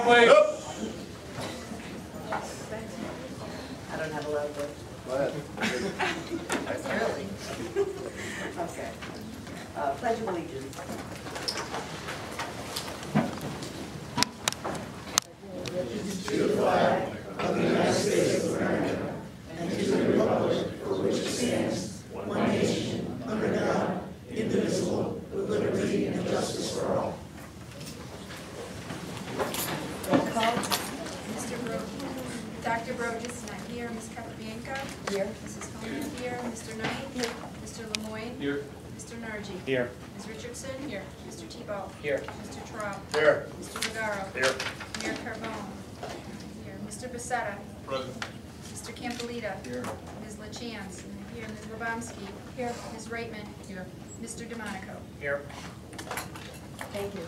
Quiet, please. I don't have a loud voice. Go ahead. Really? Okay. Pledge of Allegiance. To the flag of the United States of America and to the republic for which it stands, one nation, under God, indivisible, with liberty and justice for all. Roll call. Mr. Bro, Dr. Brogus not here. Ms. Capabianca. Here. Mrs. Coleman here. Mr. Knight. Here. Mr. Lemoyne. Here. Mr. Nargi. Here. Ms. Richardson. Here. Mr. Tebow. Here. Mr. Traub. Here. Mr. Vergaro. Here. Mayor Carbone. Here. Mr. Becerra. Present. Mr. Campolita. Here. Ms. LaChance. Here. Ms. Grabowski. Here. Ms. Reitman. Here. Mr. DeMonico. Here. Thank you.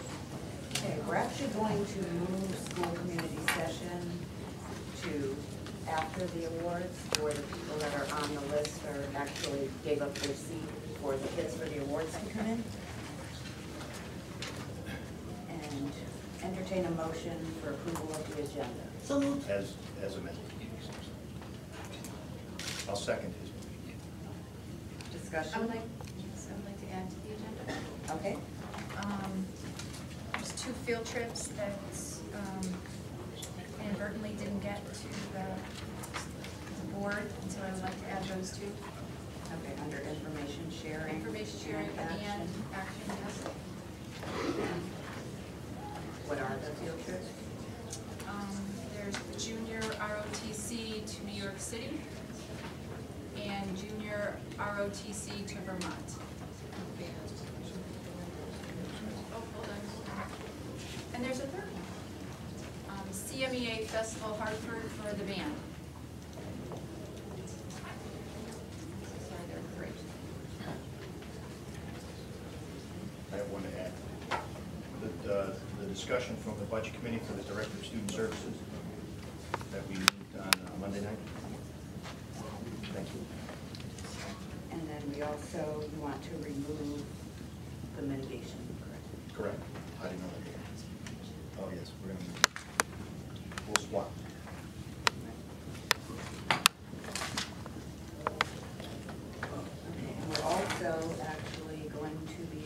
Okay, we're actually going to move school community session to after the awards, where the people that are on the list are actually gave up their seat for the kids for the awards to come in. And entertain a motion for approval of the agenda. So moved. As amended. I'll second his. Discussion? I would like to add to the agenda. Okay. There's 2 field trips that inadvertently didn't get to the board, and so I would like to add those 2. Okay, under information sharing. Information sharing and action, yes. What are the field trips? There's the junior ROTC to New York City and junior ROTC to Vermont. Oh, hold on. And there's a third one. CMEA Festival Hartford for the band. Sorry, there are 3. I have one to add. The discussion from the Budget Committee for the Director of Student Services that we moved on Monday night. Thank you. And then we also want to remove the mitigation, correct? Correct. I didn't know that. Oh, yes, we'll swap. Okay, and we're also actually going to be,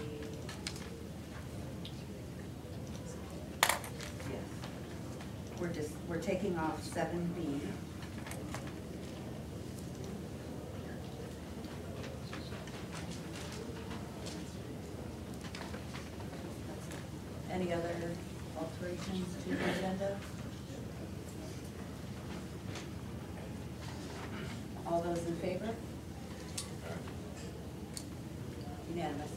yes, we're taking off 7B. Any other alterations to the agenda? All those in favor? Unanimous.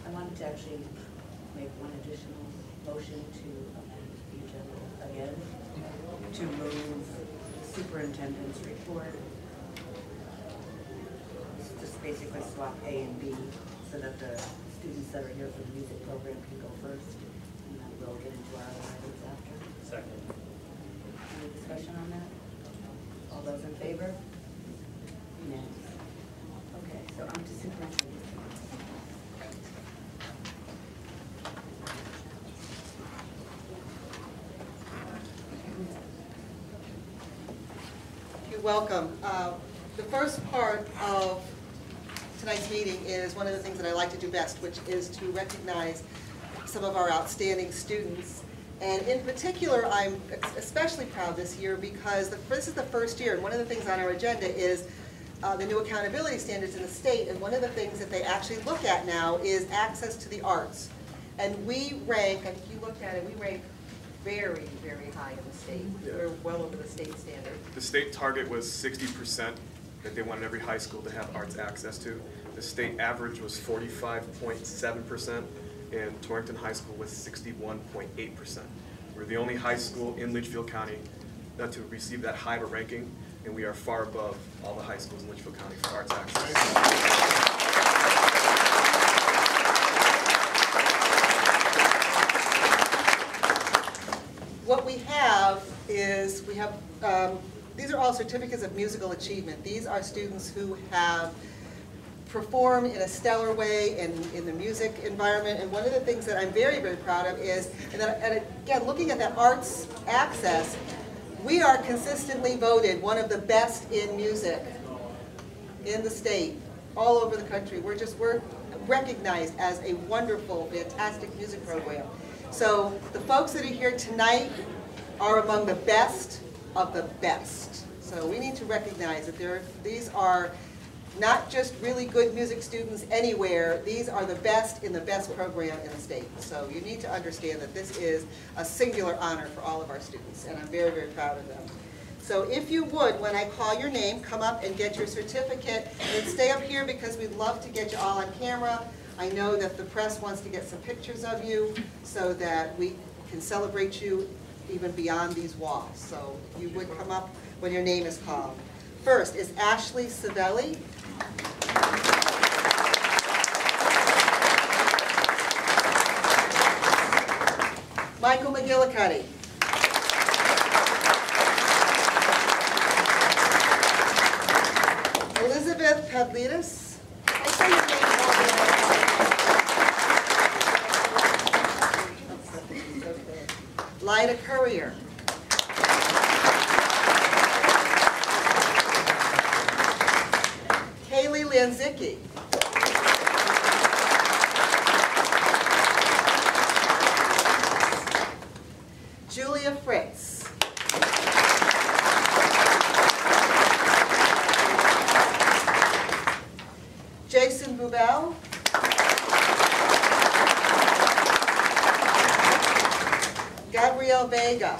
I wanted to actually make one additional motion to amend the agenda again, to move superintendent's report. Just basically swap A and B so that the students that are here for the music program can go first, and then we'll get into our other items after. Second. Any discussion on that? All those in favor? Unanimous. Okay, so on to superintendent. You're welcome. The first part of tonight's meeting is one of the things that I like to do best, which is to recognize some of our outstanding students. And in particular, I'm especially proud this year because this is the first year, and one of the things on our agenda is the new accountability standards in the state, and one of the things that they actually look at now is access to the arts. And we rank, I think you looked at it, we rank very, very high in the state. We're well over the state standard. The state target was 60% that they wanted every high school to have arts access to. The state average was 45.7%, and Torrington High School was 61.8%. We're the only high school in Litchfield County to receive that high of a ranking, and we are far above all the high schools in Litchfield County for arts access. What we we have is, these are all certificates of musical achievement. These are students who have performed in a stellar way in the music environment. And one of the things that I'm very, very proud of is, and again, looking at that arts access, we are consistently voted one of the best in music in the state, all over the country. We're recognized as a wonderful, fantastic music program. So the folks that are here tonight are among the best of the best. So we need to recognize that these are not just really good music students anywhere, these are the best in the best program in the state. So you need to understand that this is a singular honor for all of our students, and I'm very, very proud of them. So if you would, when I call your name, come up and get your certificate, and stay up here because we'd love to get you all on camera. I know that the press wants to get some pictures of you so that we can celebrate you even beyond these walls. So you would come up when your name is called. First is Ashley Savelli. Michael McGillicuddy. Elizabeth Pavlidis. I say your name wrong. Lyda Courier. Kaylee Lanzicki. Julia Fritz. Jason Bubel. Gabrielle Vega.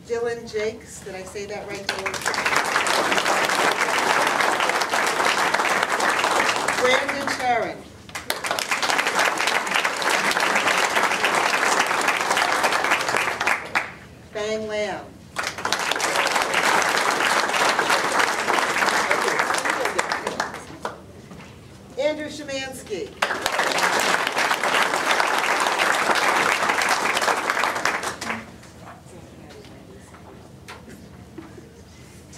Dylan Jakes, did I say that right, Dylan? Brandon Sharon. Bang Lamb. Andrew Shemansky.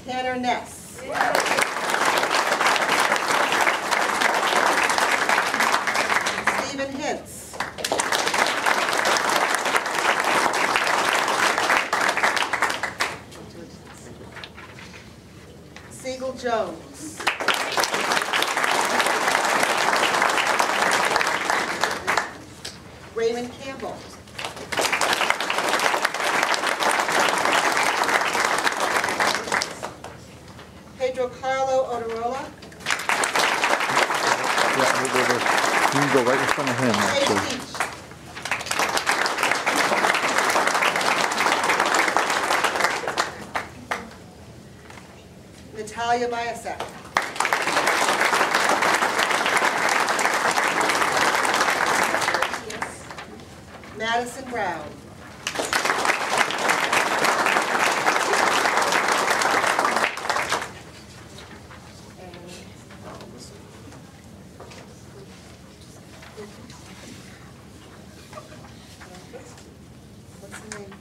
Tanner Ness. Stephen Hintz. Siegel Jones. Raymond Campbell. Pedro Carlo Oterola. Yeah, you can go right in front of him, actually. Natalia Biasek. Madison Brown. What's the name?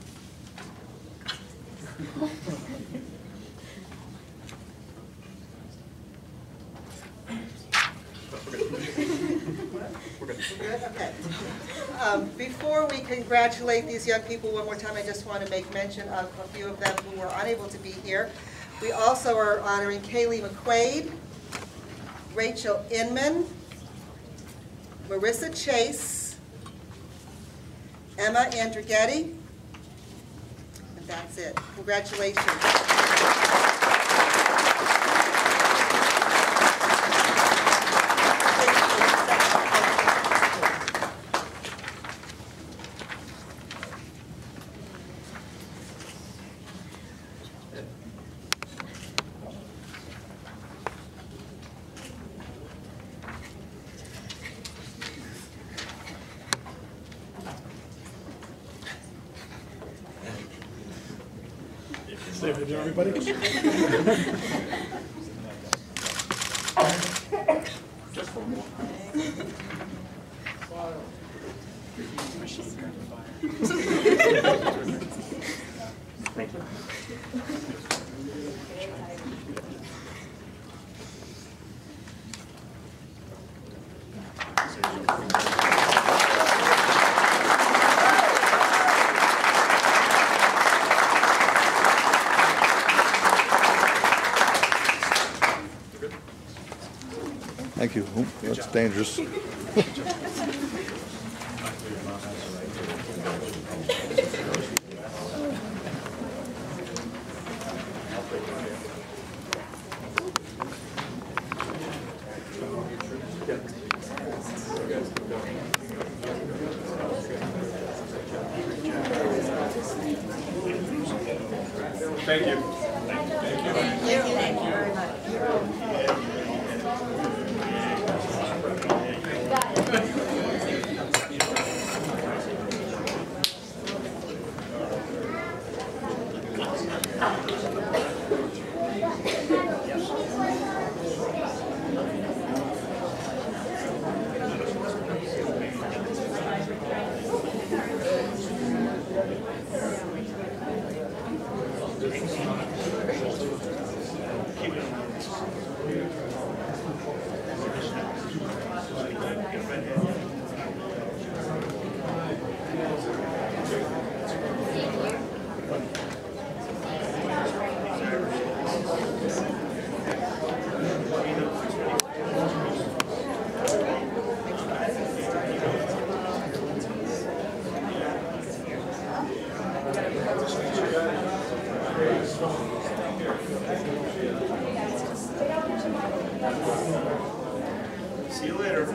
We're good. Good? Okay. Before we congratulate these young people one more time, I just want to make mention of a few of them who were unable to be here. We also are honoring Kaylee McQuaid, Rachel Inman, Marissa Chase, Emma Andrighetti, and that's it. Congratulations. Stay with you, everybody. Thank you. Thank you. Oop, that's dangerous. Thank you. Thank you very much. See you later.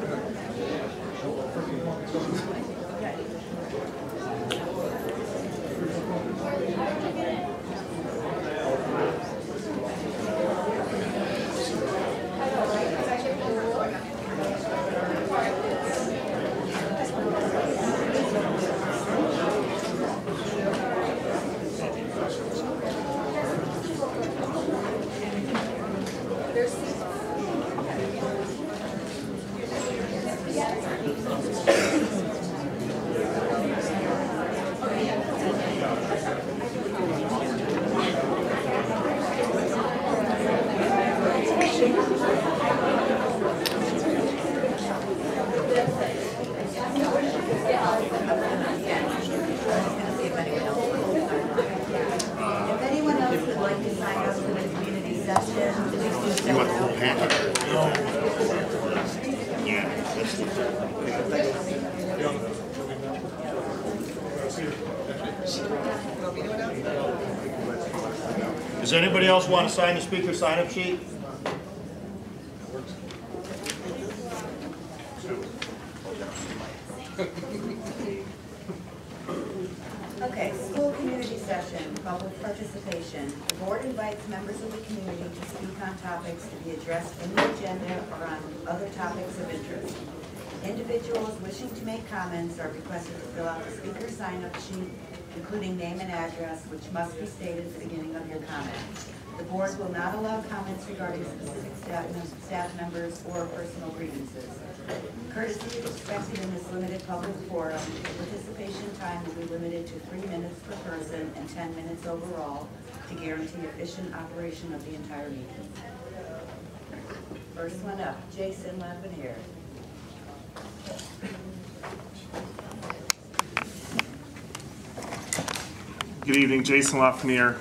If anyone else would like to sign up for the community session, please do You want the so. whole packet? Yeah. Does anybody else want to sign the speaker sign-up sheet? Okay, school community session, public participation. The board invites members of the community to speak on topics to be addressed in the agenda or on other topics of interest. Individuals wishing to make comments are requested to fill out the speaker sign-up sheet, including name and address, which must be stated at the beginning of your comment. The board will not allow comments regarding specific staff members or personal grievances. Courtesy is expected in this limited public forum. Participation time will be limited to 3 minutes per person and 10 minutes overall to guarantee efficient operation of the entire meeting. First one up, Jason Lavinier. Good evening, Jason Lafreniere,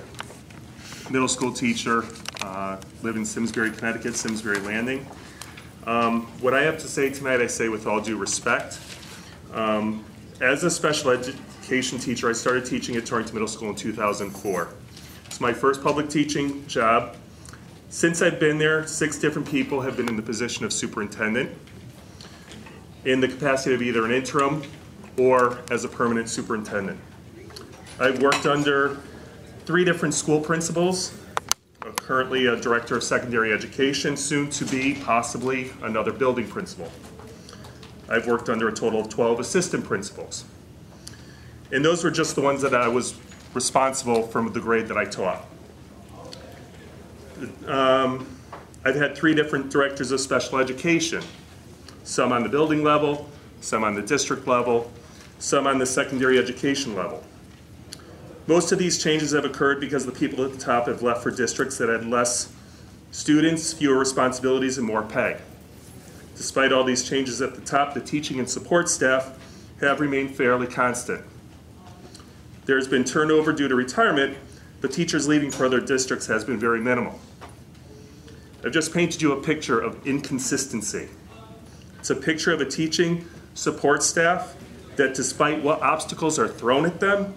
middle school teacher, live in Simsbury, Connecticut, Simsbury Landing. What I have to say tonight, I say with all due respect. As a special education teacher, I started teaching at Torrington Middle School in 2004. It's my first public teaching job. Since I've been there, 6 different people have been in the position of superintendent in the capacity of either an interim or as a permanent superintendent. I've worked under 3 different school principals, currently a director of secondary education, soon to be possibly another building principal. I've worked under a total of 12 assistant principals. And those were just the ones that I was responsible for the grade that I taught. I've had 3 different directors of special education. some on the building level, some on the district level, some on the secondary education level. Most of these changes have occurred because the people at the top have left for districts that had less students, fewer responsibilities, and more pay. Despite all these changes at the top, the teaching and support staff have remained fairly constant. There's been turnover due to retirement, but teachers leaving for other districts has been very minimal. I've just painted you a picture of inconsistency. It's a picture of a teaching support staff that, despite what obstacles are thrown at them,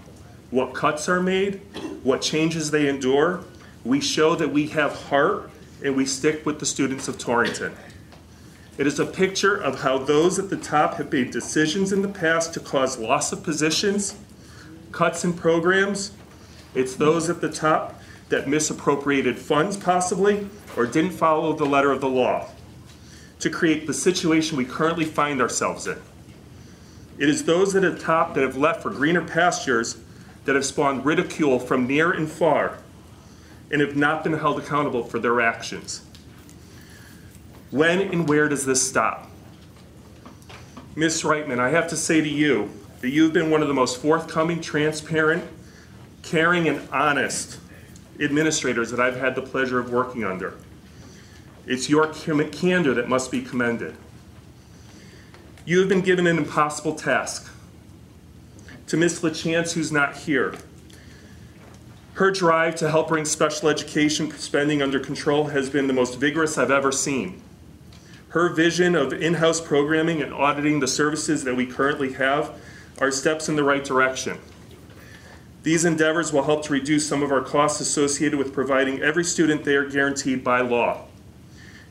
what cuts are made, what changes they endure, we show that we have heart and we stick with the students of Torrington. It is a picture of how those at the top have made decisions in the past to cause loss of positions, cuts in programs. It's those at the top that misappropriated funds possibly, or didn't follow the letter of the law to create the situation we currently find ourselves in. It is those at the top that have left for greener pastures that have spawned ridicule from near and far and have not been held accountable for their actions. When and where does this stop? Ms. Reitman, I have to say to you that you've been one of the most forthcoming, transparent, caring, and honest administrators that I've had the pleasure of working under. It's your candor that must be commended. You have been given an impossible task. To Ms. LaChance, who's not here, her drive to help bring special education spending under control has been the most vigorous I've ever seen. Her vision of in-house programming and auditing the services that we currently have are steps in the right direction. These endeavors will help to reduce some of our costs associated with providing every student they are guaranteed by law.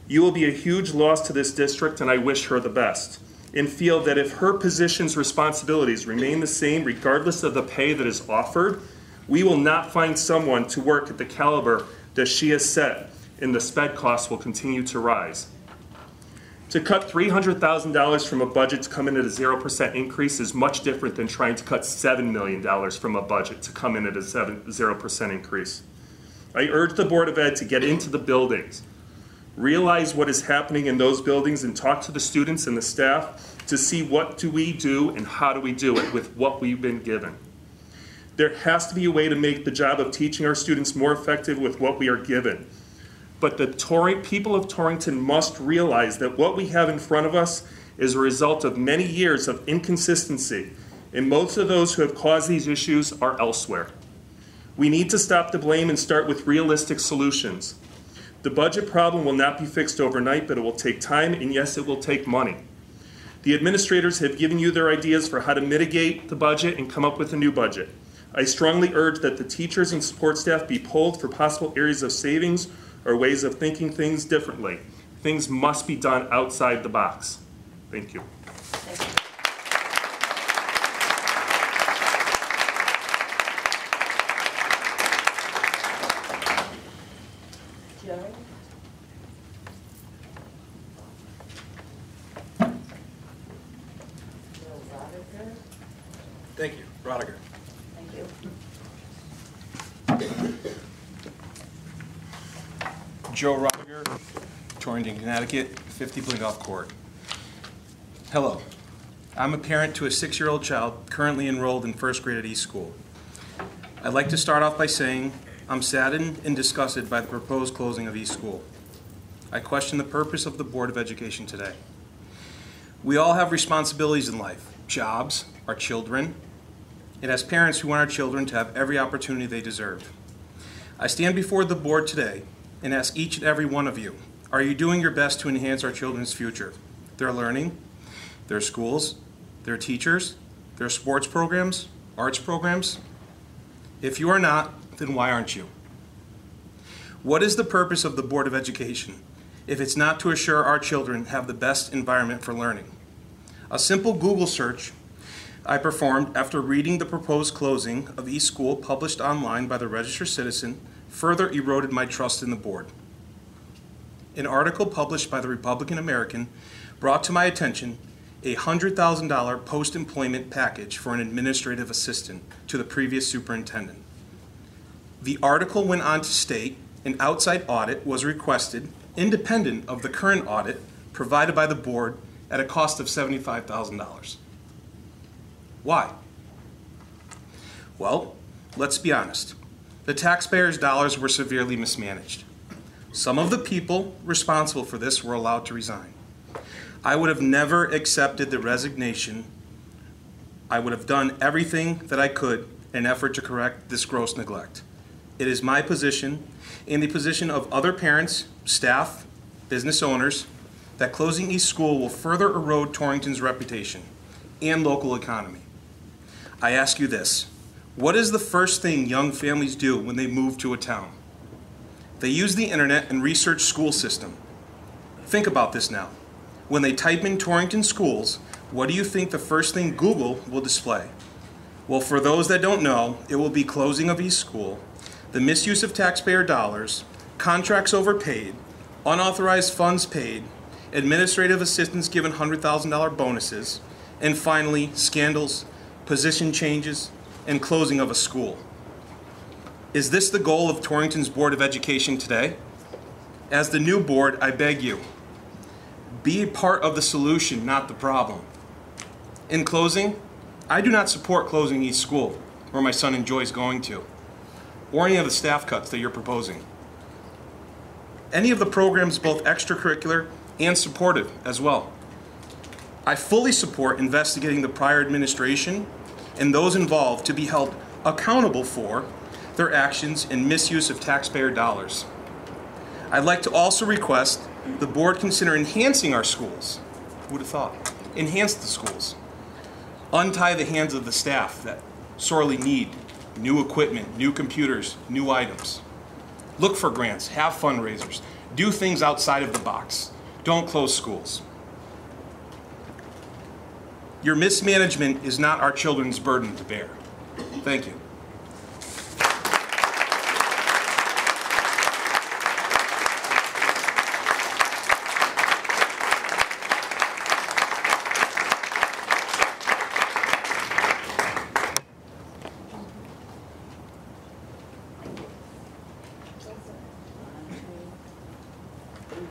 You will be a huge loss to this district, and I wish her the best, and feel that if her position's responsibilities remain the same regardless of the pay that is offered, we will not find someone to work at the caliber that she has set, and the sped costs will continue to rise. To cut $300,000 from a budget to come in at a 0% increase is much different than trying to cut $7 million from a budget to come in at a 0% increase. I urge the Board of Ed to get into the buildings, realize what is happening in those buildings, and talk to the students and the staff to see what do we do and how do we do it with what we've been given. There has to be a way to make the job of teaching our students more effective with what we are given. But the people of Torrington must realize that what we have in front of us is a result of many years of inconsistency, and most of those who have caused these issues are elsewhere. We need to stop the blame and start with realistic solutions. The budget problem will not be fixed overnight, but it will take time, and yes, it will take money. The administrators have given you their ideas for how to mitigate the budget and come up with a new budget. I strongly urge that the teachers and support staff be polled for possible areas of savings or ways of thinking things differently. Things must be done outside the box. Thank you. Jerry? Bill Rodiger? Thank you. Rodiger. Thank you. Joe Rodiger, Torrington, Connecticut, 50 Blinkoff Court. Hello. I'm a parent to a 6-year-old child currently enrolled in first grade at East School. I'd like to start off by saying I'm saddened and disgusted by the proposed closing of East School. I question the purpose of the Board of Education today. We all have responsibilities in life, jobs, our children, and as parents, we want our children to have every opportunity they deserve. I stand before the board today and ask each and every one of you, are you doing your best to enhance our children's future? Their learning, their schools, their teachers, their sports programs, arts programs? If you are not, then why aren't you? What is the purpose of the Board of Education if it's not to assure our children have the best environment for learning? A simple Google search I performed after reading the proposed closing of East School published online by the Registered Citizen further eroded my trust in the board. An article published by the Republican American brought to my attention a $100,000 post-employment package for an administrative assistant to the previous superintendent. The article went on to state an outside audit was requested independent of the current audit provided by the board at a cost of $75,000. Why? Well, let's be honest. The taxpayers' dollars were severely mismanaged. Some of the people responsible for this were allowed to resign. I would have never accepted the resignation. I would have done everything that I could in an effort to correct this gross neglect. It is my position and the position of other parents, staff, business owners, that closing East School will further erode Torrington's reputation and local economy. I ask you this: what is the first thing young families do when they move to a town? They use the internet and research school system. Think about this now. When they type in Torrington schools, what do you think the first thing Google will display? Well, for those that don't know, it will be closing of East School, the misuse of taxpayer dollars, contracts overpaid, unauthorized funds paid, administrative assistants given $100,000 bonuses, and finally, scandals, position changes, and closing of a school. Is this the goal of Torrington's Board of Education today? As the new board, I beg you, be a part of the solution, not the problem. In closing, I do not support closing East School, where my son enjoys going to, or any of the staff cuts that you're proposing. Any of the programs, both extracurricular and supportive as well. I fully support investigating the prior administration and those involved to be held accountable for their actions and misuse of taxpayer dollars. I'd like to also request the board consider enhancing our schools. Who would have thought? Enhance the schools. Untie the hands of the staff that sorely need new equipment, new computers, new items. Look for grants, have fundraisers, do things outside of the box. Don't close schools. Your mismanagement is not our children's burden to bear. Thank you.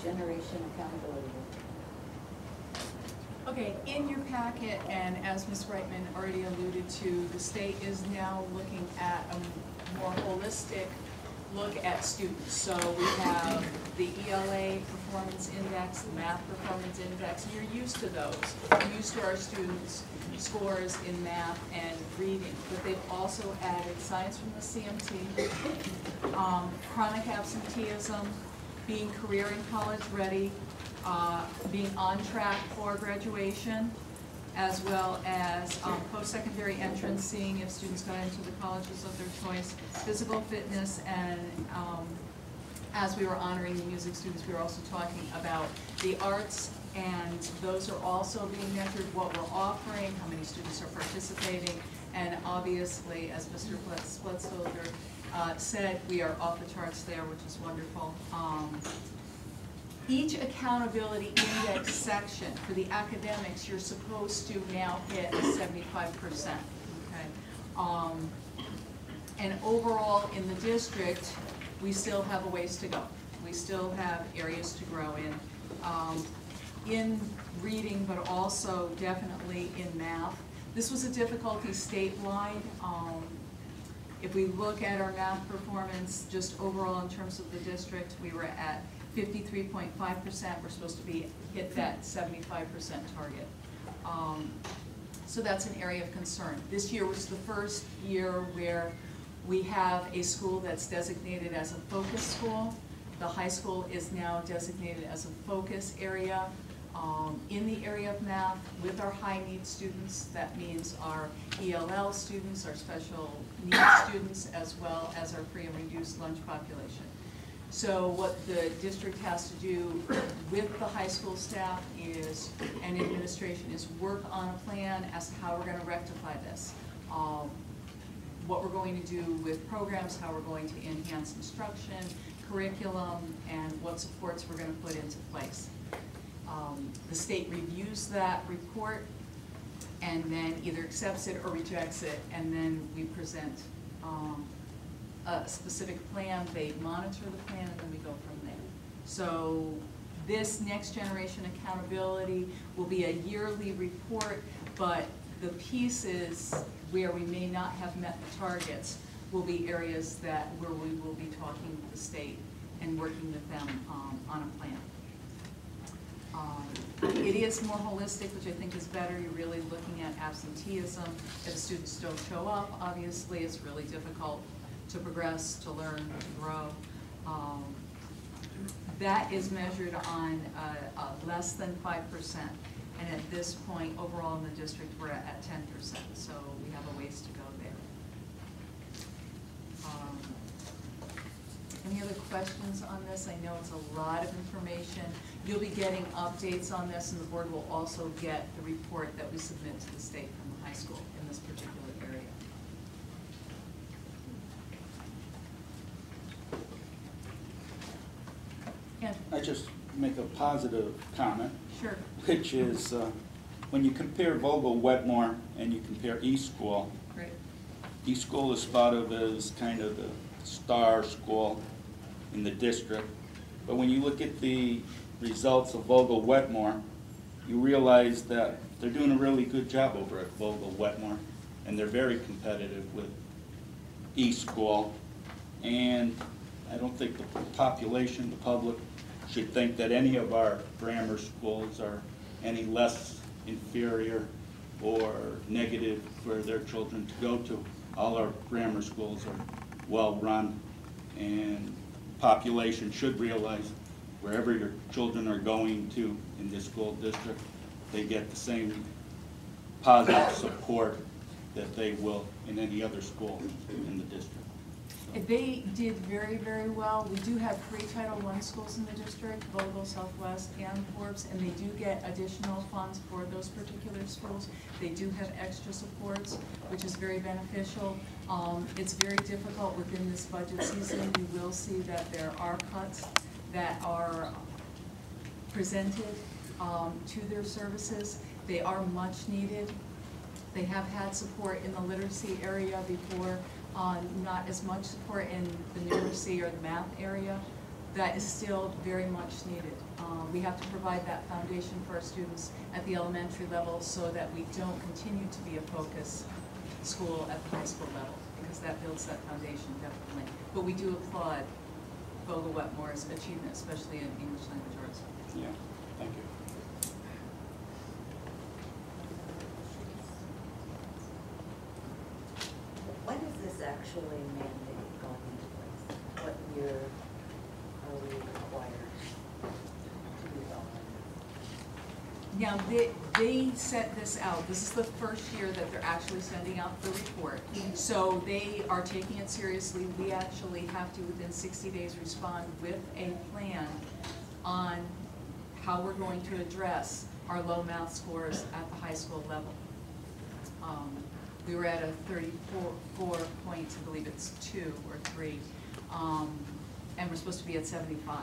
Generation accountability. Okay, in your packet, and as Ms. Reitman already alluded to, the state is now looking at a more holistic look at students. So we have the ELA Performance Index, the Math Performance Index, and you're used to those. You're used to our students' scores in math and reading, but they've also added science from the CMT, chronic absenteeism, being career and college ready, being on track for graduation, as well as post-secondary entrance, seeing if students got into the colleges of their choice, physical fitness, and as we were honoring the music students, we were also talking about the arts, and those are also being measured, what we're offering, how many students are participating, and obviously, as Mr. Splitzover said, we are off the charts there, which is wonderful. Each accountability index section for the academics, you're supposed to now hit 75%, okay? And overall in the district, we still have a ways to go. We still have areas to grow in reading, but also definitely in math. This was a difficulty statewide. If we look at our math performance, just overall in terms of the district, we were at 53.5%. We're supposed to be hit that 75% target. So that's an area of concern. This year was the first year where we have a school that's designated as a focus school. The high school is now designated as a focus area in the area of math with our high needs students. That means our ELL students, our special needs students, as well as our free and reduced lunch population. So what the district has to do with the high school staff is, and administration, is work on a plan as to how we're going to rectify this. What we're going to do with programs, how we're going to enhance instruction, curriculum, and what supports we're going to put into place. The state reviews that report and then either accepts it or rejects it, and then we present a specific plan, they monitor the plan, and then we go from there. So This Next Generation Accountability will be a yearly report, but the pieces where we may not have met the targets will be areas where we will be talking with the state and working with them on a plan. It is more holistic, which I think is better. You're really looking at absenteeism. If students don't show up, obviously, it's really difficult to progress, to learn, to grow. That is measured on less than 5%. And at this point, overall in the district, we're at 10%. So we have a ways to go there. Any other questions on this? I know it's a lot of information. You'll be getting updates on this, and the board will also get the report that we submit to the state from the high school in this particular area. And I just make a positive comment, sure. which is when you compare Vogel-Wetmore and you compare East School, Great. East School is thought of as kind of the star school in the district. But when you look at the results of Vogel-Wetmore, you realize that they're doing a really good job over at Vogel-Wetmore, and they're very competitive with East School. And I don't think the population, the public, should think that any of our grammar schools are any less inferior or negative for their children to go to. All our grammar schools are well-run, and population should realize wherever your children are going to in this school district, they get the same positive support that they will in any other school in the district. They did very, very well. We do have 3 Title I schools in the district, Vogel, Southwest, and Forbes, and they do get additional funds for those particular schools. They do have extra supports, which is very beneficial. It's very difficult within this budget season. You will see that there are cuts that are presented to their services. They are much needed. They have had support in the literacy area before. Not as much support in the numeracy or the math area. That is still very much needed. We have to provide that foundation for our students at the elementary level so that we don't continue to be a focus school at the high school level, because that builds that foundation definitely. But we do applaud Vogel-Wetmore's achievement, especially in English language arts. Yeah, thank you. When is this actually mandated going into place? What year are we required to do that? Now, they set this out. This is the first year that they're actually sending out the report. So they are taking it seriously. We actually have to, within 60 days, respond with a plan on how we're going to address our low math scores at the high school level. We were at a 34 points, I believe it's 2 or 3, and we're supposed to be at 75.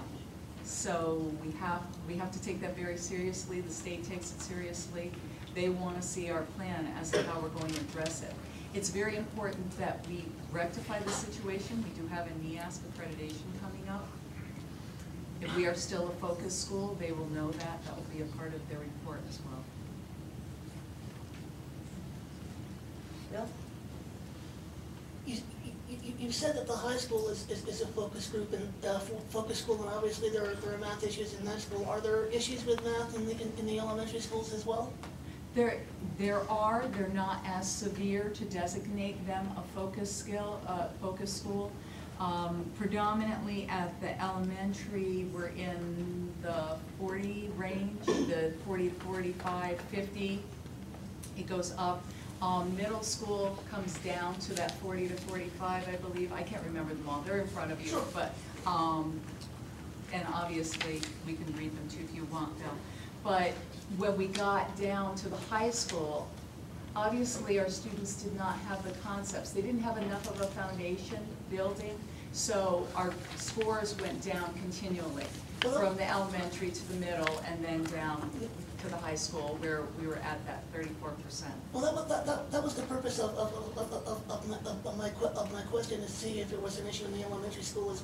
So we have to take that very seriously. The state takes it seriously. They want to see our plan as to how we're going to address it. It's very important that we rectify the situation. We do have a NEASC accreditation coming up. If we are still a focus school, they will know that. That will be a part of their report as well. Bill? You said that the high school is a focus group and focus school, and obviously there are math issues in that school. Are there issues with math in the elementary schools as well? There are. They're not as severe to designate them a focus school. Predominantly at the elementary, we're in the 40 range, the 40 to 45, 50. It goes up. Middle school comes down to that 40 to 45, I believe. I can't remember them all. They're in front of you, sure. But and obviously we can read them too if you want, Bill. But when we got down to the high school, obviously our students did not have the concepts. They didn't have enough of a foundation building, so our scores went down continually from the elementary to the middle and then down. for the high school where we were at that 34%. Well, that was the purpose of my question, is to see if there was an issue in the elementary schools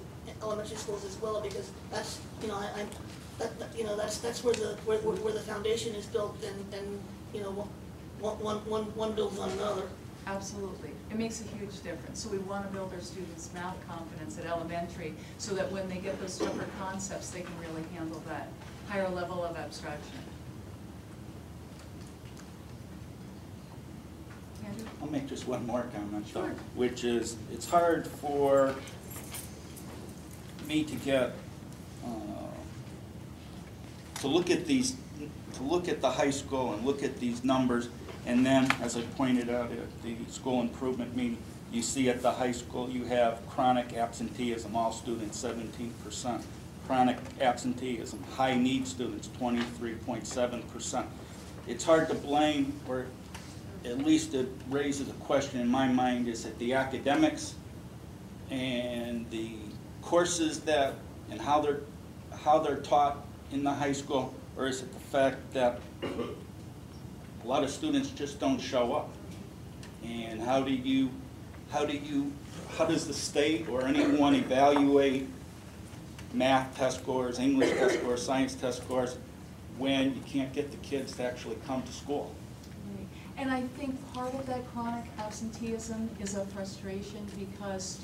as well, because that's, you know, that's where the foundation is built, and you know, one builds on another. Absolutely. It makes a huge difference. So we want to build our students' math confidence at elementary so that when they get those tougher concepts, they can really handle that higher level of abstraction. Andrew? I'll make just one more comment, Sure. which is, it's hard for me to get, to look at the high school and look at these numbers, and then, as I pointed out at the school improvement meeting, you see at the high school you have chronic absenteeism, all students 17%. Chronic absenteeism, high need students 23.7%. It's hard to blame, or at least it raises a question in my mind, is it the academics and the courses that, and how they're taught in the high school, or is it the fact that a lot of students just don't show up? And how does the state or anyone evaluate math test scores, English test scores, science test scores, when you can't get the kids to actually come to school? And I think part of that chronic absenteeism is a frustration because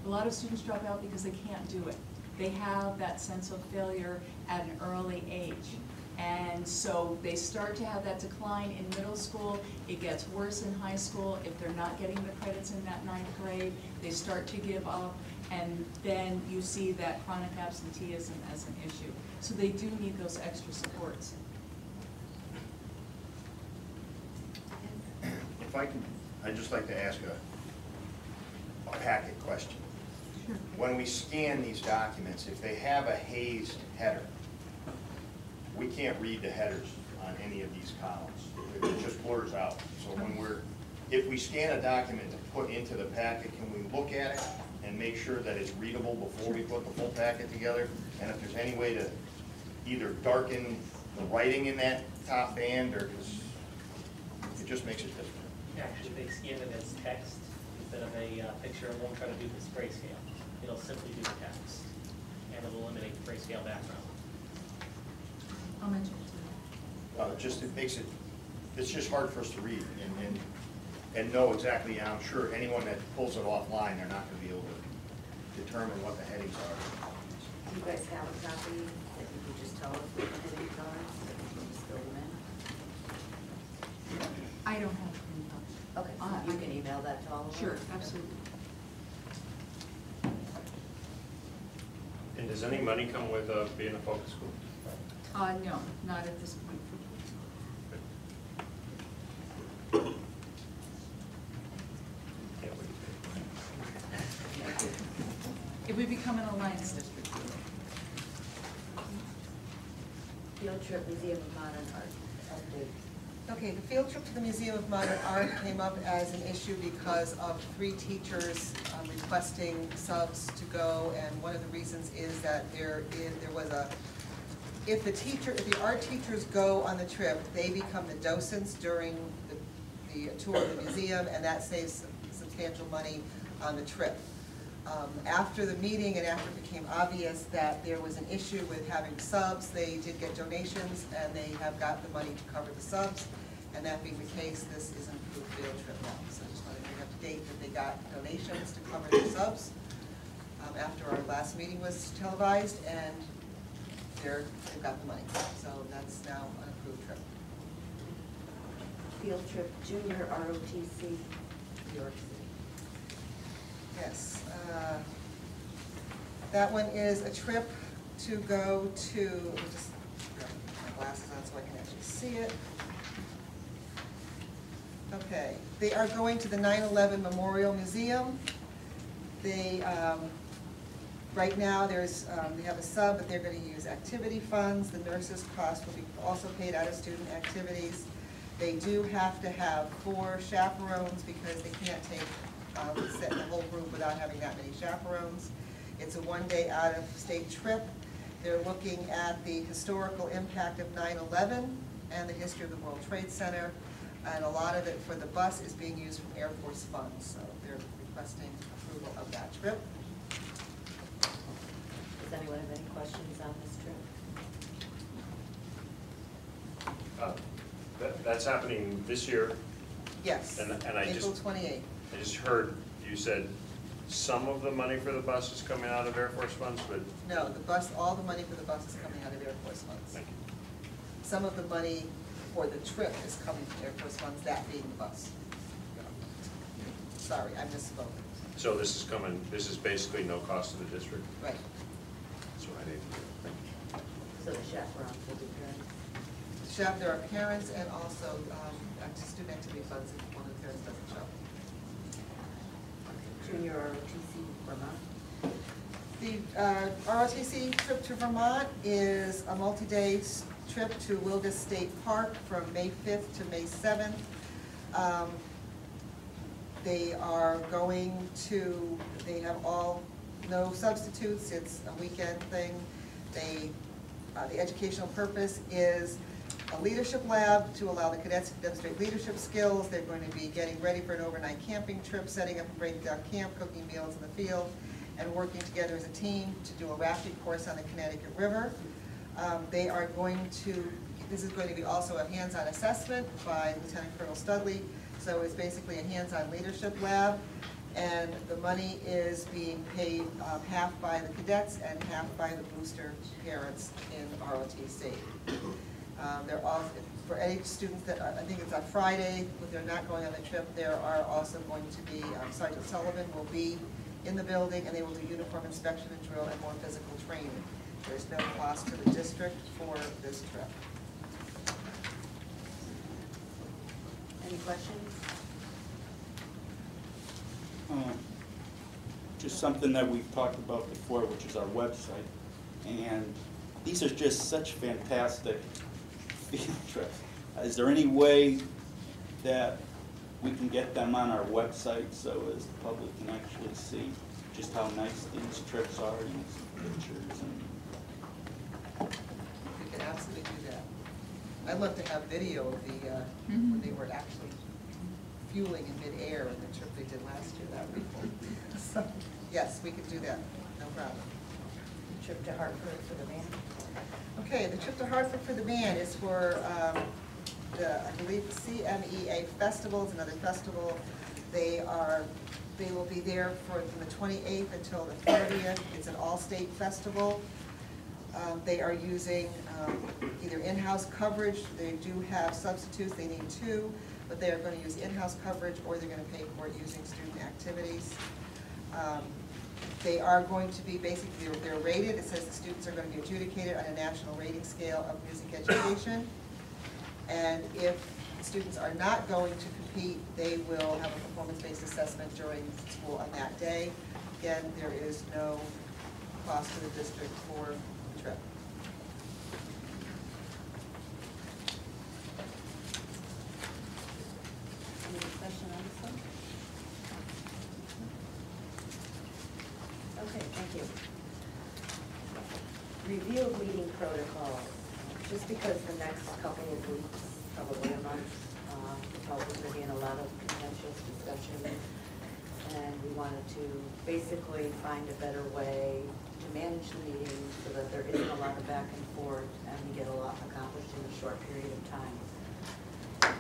a lot of students drop out because they can't do it. They have that sense of failure at an early age. And so they start to have that decline in middle school. It gets worse in high school. If they're not getting the credits in that 9th grade, they start to give up. And then you see that chronic absenteeism as an issue. So they do need those extra supports. If I can, I'd just like to ask a packet question. Sure. When we scan these documents, if they have a hazed header, we can't read the headers on any of these columns. It just blurs out. So if we scan a document to put into the packet, can we look at it and make sure that it's readable before we put the full packet together? And if there's any way to either darken the writing in that top band, or because it just makes it difficult. Actually, they scan it as text instead of a picture. It won't try to do this grayscale. It'll simply do the text, and it'll eliminate the grayscale background. I'll mention it to them. It's just hard for us to read and know exactly. And I'm sure anyone that pulls it offline, they're not going to be able to determine what the headings are. Do you guys have a copy that you could just tell us what the headings are, so we can just fill them in? I don't have any copies. Okay, so you can email that to all of us? Sure, absolutely. And does any money come with being a focus group? No, not at this point. If we become an alliance district. Field trip, Museum of Modern Art, update. Okay, the field trip to the Museum of Modern Art came up as an issue because of 3 teachers requesting subs to go, and one of the reasons is that if the art teachers go on the trip, they become the docents during the tour of the museum, and that saves substantial money on the trip. After the meeting and after it became obvious that there was an issue with having subs, they did get donations, and they have got the money to cover the subs. And that being the case, this is an approved field trip now. So I just wanted to bring up to date that they got donations to cover their subs after our last meeting was televised, and they've got the money. So that's now an approved trip. Field trip, junior ROTC, New York City. Yes. That one is a trip to go to, let me just put my glasses on so I can actually see it. Okay, they are going to the 9/11 Memorial Museum. They, right now, they have a sub, but they're going to use activity funds. The nurses' cost will be also paid out of student activities. They do have to have 4 chaperones because they can't sit in the whole group without having that many chaperones. It's a 1-day out-of-state trip. They're looking at the historical impact of 9/11 and the history of the World Trade Center. And a lot of it for the bus is being used from Air Force funds, so they're requesting approval of that trip. Does anyone have any questions on this trip? That's happening this year, Yes, and I April just, 28th. I just heard you said some of the money for the bus is coming out of Air Force funds, but, No, the bus, all the money for the bus is coming out of Air Force funds. thank you. Some of the money for the trip is coming from Air Force funds, that being the bus. Sorry, I misspoke. So this is basically no cost to the district? Right. That's what I need to do. Thank you. So the chaperones will be parents? There are parents and also student activity funds if one of the parents doesn't show. Junior ROTC Vermont? The ROTC trip to Vermont is a multi-day trip to Wilgus State Park from May 5th to May 7th. They are going to, they have no substitutes, it's a weekend thing. The educational purpose is a leadership lab to allow the cadets to demonstrate leadership skills. They're going to be getting ready for an overnight camping trip, setting up and breaking down camp, cooking meals in the field, and working together as a team to do a rafting course on the Connecticut River. They are going to, this is going to be also a hands-on assessment by Lieutenant Colonel Studley. So it's basically a hands-on leadership lab, and the money is being paid half by the cadets and half by the booster parents in ROTC. They're all, for any students that, I think it's on Friday, if they're not going on the trip, there are also going to be, Sergeant Sullivan will be in the building, and they will do uniform inspection and drill and more physical training. There's no cost to the district for this trip. Any questions? Just something that we've talked about before, which is our website. And these are just such fantastic field trips. Is there any way that we can get them on our website so as the public can actually see just how nice these trips are and some pictures? And We can absolutely do that. I'd love to have video of the, when they were actually fueling in midair in the trip they did last year. That would be cool. So, yes, we could do that, no problem. Trip to Hartford for the band? Okay, the trip to Hartford for the band is for I believe, CMEA Festival. It's another festival. They will be there from the 28th until the 30th. It's an all-state festival. They are using either in-house coverage. They do have substitutes. They need 2, but they are going to use in-house coverage, or they're going to pay for it using student activities. They are going to be basically, they're rated. It says the students are going to be adjudicated on a national rating scale of music education. And if the students are not going to compete, they will have a performance-based assessment during school on that day. Again, there is no cost to the district for the trip. Any question on this one? Okay, thank you. Review of meeting protocol. Just because the next couple of weeks, probably a month, probably going to be in a lot of contentious discussion, and we wanted to basically find a better way to manage the meeting so that there isn't a lot of back and forth, and we get a lot accomplished in a short period of time.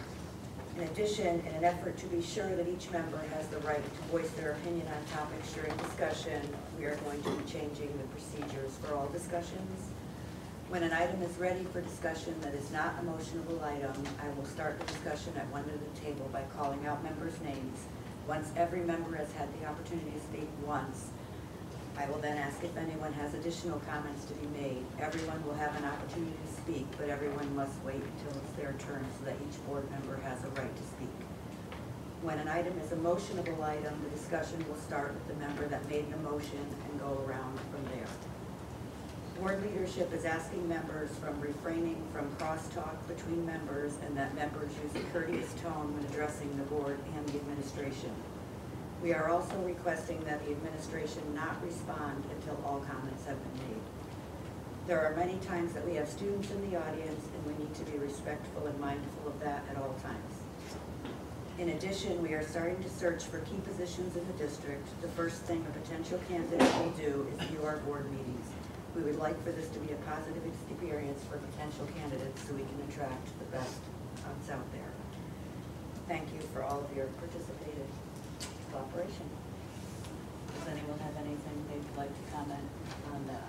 In addition, in an effort to be sure that each member has the right to voice their opinion on topics during discussion, we are going to be changing the procedures for all discussions. When an item is ready for discussion that is not a motionable item, I will start the discussion at one end of the table by calling out members' names. Once every member has had the opportunity to speak once, I will then ask if anyone has additional comments to be made. Everyone will have an opportunity to speak, but everyone must wait until it's their turn so that each board member has a right to speak. When an item is a motionable item, the discussion will start with the member that made the motion and go around from there. Board leadership is asking members from refraining from crosstalk between members, and that members use a courteous tone when addressing the board and the administration. We are also requesting that the administration not respond until all comments have been made. There are many times that we have students in the audience, and we need to be respectful and mindful of that at all times. In addition, we are starting to search for key positions in the district. The first thing a potential candidate will do is view our board meetings. We would like for this to be a positive experience for potential candidates so we can attract the best out there. Thank you for all of your participated cooperation. Does anyone have anything they'd like to comment on that?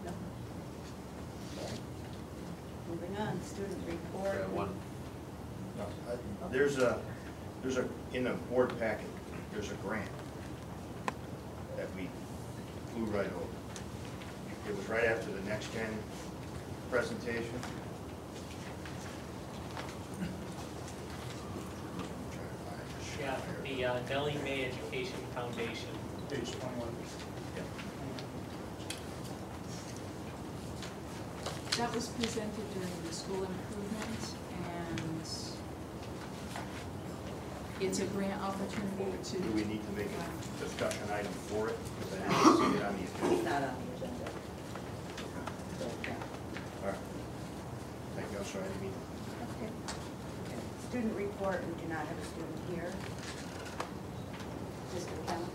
No? Okay. Moving on, student report. There's a, in the board packet, there's a grant that we flew right over. It was right after the Next Gen presentation. Yeah, the Nellie Mae Education Foundation. Page 21. That was presented during the school improvement, and it's a grant opportunity to. Do we need to make a discussion item for it? Because I didn't see it on the agenda. It's not on the agenda. All right. Thank you, I'm sorry, I didn't mean. Okay. Student report, we do not have a student here. District calendar.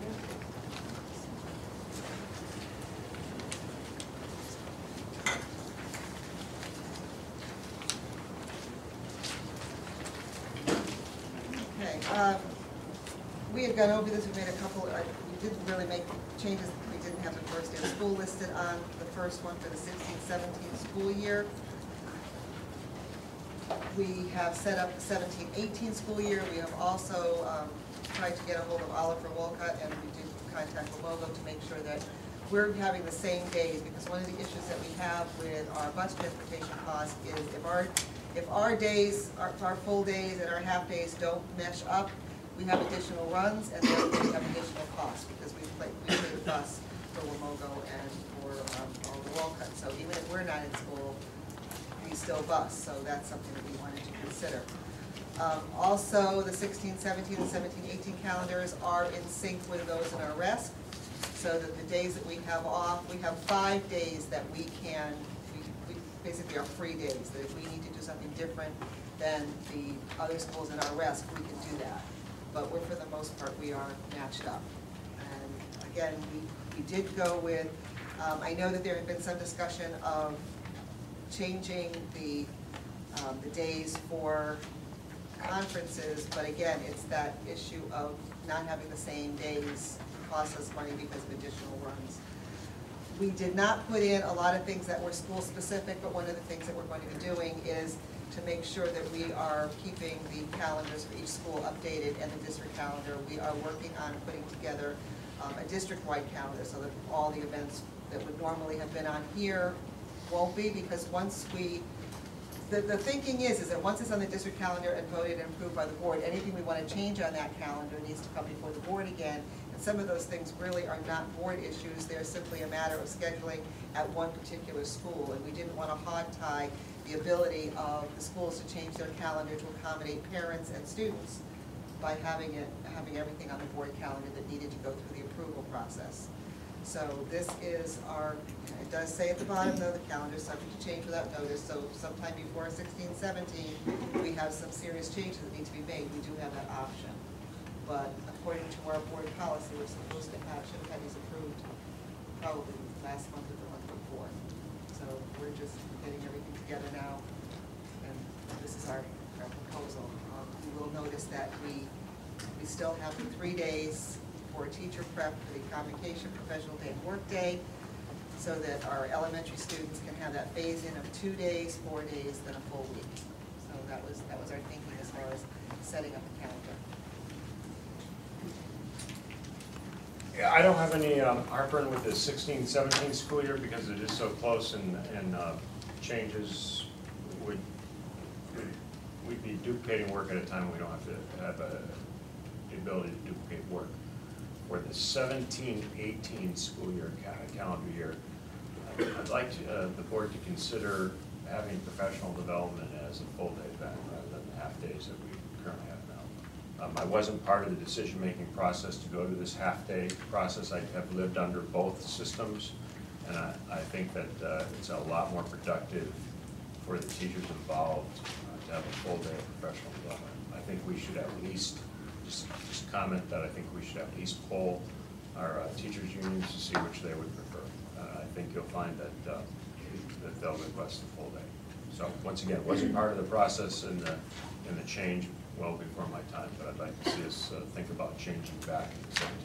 Okay, we had gone over this, we made a couple, we didn't really make changes, we didn't have the first day of school listed on the first one for the 16-17 school year. We have set up the 17-18 school year. We have also tried to get a hold of Oliver Wolcott, and we did contact Womogo to make sure that we're having the same days, because one of the issues that we have with our bus transportation costs is if our days, our full days and our half days don't mesh up, we have additional runs, and therefore we have additional costs, because we pay the bus for Womogo and for Oliver Wolcott. So even if we're not in school, we still bus, so that's something that we wanted to consider. Also, the 16-17 and 17-18 calendars are in sync with those in our RESC, so that the days that we have off, we have 5 days that we can, we basically are free days, that if we need to do something different than the other schools in our RESC, we can do that. But we're, for the most part, we are matched up. And again, we did go with, I know that there had been some discussion of changing the days for conferences, but again, it's that issue of not having the same days costs us money because of additional runs. We did not put in a lot of things that were school specific, but one of the things that we're going to be doing is to make sure that we are keeping the calendars for each school updated, and the district calendar. We are working on putting together a district-wide calendar so that all the events that would normally have been on here won't be, because once we, the thinking is that once it's on the district calendar and voted and approved by the board, anything we want to change on that calendar needs to come before the board again. And some of those things really are not board issues, they're simply a matter of scheduling at one particular school. And we didn't want to hog tie the ability of the schools to change their calendar to accommodate parents and students by having everything on the board calendar that needed to go through the approval process. So this is our, it does say at the bottom though, the calendar is subject to change without notice, so sometime before 16-17, we have some serious changes that need to be made. We do have that option. But according to our board policy, we're supposed to have, should have had these approved probably last month or the month before. So we're just getting everything together now, and this is our proposal. You will notice that we still have the 3 days for teacher prep for the convocation, professional day, and work day, so that our elementary students can have that phase-in of 2 days, 4 days, then a full week. So that was our thinking as far as setting up the calendar. Yeah, I don't have any heartburn with the 16-17 school year because it is so close, and changes we'd be duplicating work at a time we don't have to have the ability to duplicate work. For the 17-18 school year calendar year, I'd like the board to consider having professional development as a full day event rather than the half days that we currently have now. I wasn't part of the decision-making process to go to this half-day process. I have lived under both systems, and I think that it's a lot more productive for the teachers involved to have a full day of professional development. I think we should at least, just comment that I think we should at least poll our teachers' unions to see which they would prefer. I think you'll find that that they'll request a full day. So once again, wasn't part of the process in the change well before my time, but I'd like to see us think about changing back in the 17